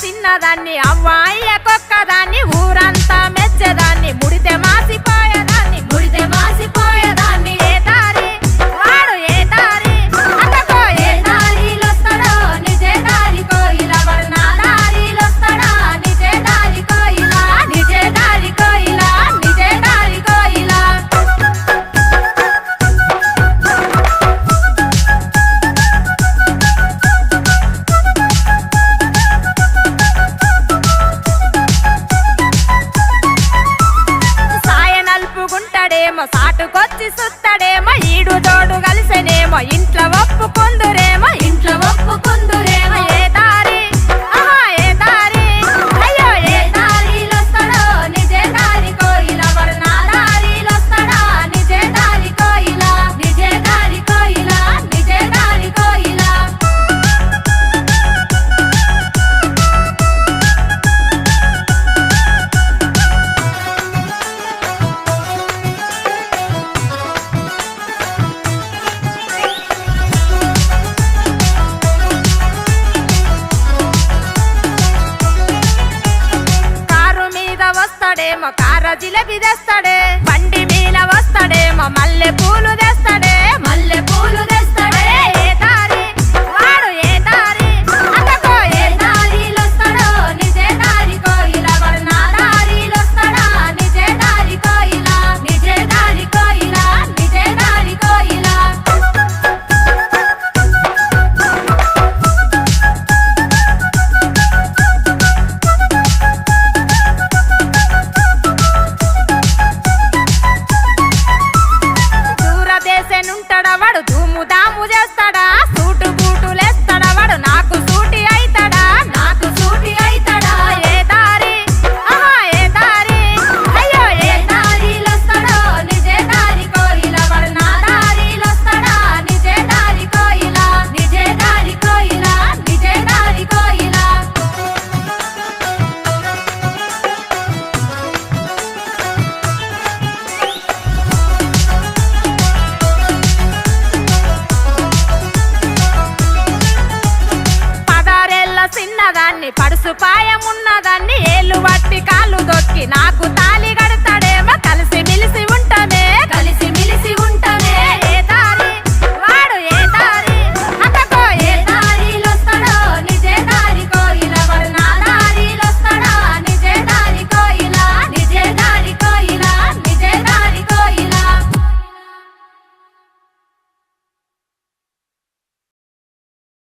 చిన్నదాన్ని అవ్వాయ్యకొక్కదాన్ని ఊరంతా మెచ్చేదాన్ని ముడితే మాసిపోయేదాన్ని ఏ దారి వాడు ఏ దారి అక్కకో ఏ దారిలొస్తాడో నిజే దారి కోయిలా వాడు నా దారిలొస్తాడా నిజే దారి కోయిలా నిజే దారి కోయిలా నిజే దారి కోయిలా సాయనల్పుకుంటాడేమో సాటుకొచ్చి సుత్తడేమో ఈడు జోడు కలిసేనేమో ఇంట్లో ఒప్పుకుందురేమో ఏ దారి ఆహా ఏ దారి అయ్యో ఏ దారిలొస్తాడో నిజే దారి కోయిలా వాడు నా దారిలొస్తాడా నిజే దారి కోయిలా నిజే దారి కోయిలా నిజే దారి కోయిలా కారు మీద వస్తాడేమో కార జిలేబీ తెస్తాడే బండి మీద వస్తాడేమో మల్లె పూలు తెస్తాడే ఏ దారి వాడు ఏ దారి అక్కకో ఏ దారిలొస్తాడో నిజే దారి కోయిలా వాడు నా దారిలొస్తాడా నిజే దారి కోయిలా నిజే దారి కోయిలా నిజే దారి కోయిలా దూరదేశనుంటాడా వాడు ధూము దాము చేస్తాడా సూటు బూటులేస్తాడా వాడు నాకు సూటి అయితాడా ఏ దారి ఆహా ఏ దారి అయ్యో ఏ దారిలొస్తాడో నిజే దారి కోయిలా వాడు నా దారిలొస్తాడా నిజే దారి కోయిలా నిజే దారి కోయిలా నిజే దారి కోయిలా పదారేళ్ల చిన్నదాన్ని పడుసు పాయమున్నదాన్ని ఏళ్ళు పట్టి కాళ్ళు దొక్కి నాకు తాళి కడతాడేమో కలిసి మిలిసి ఉంటామే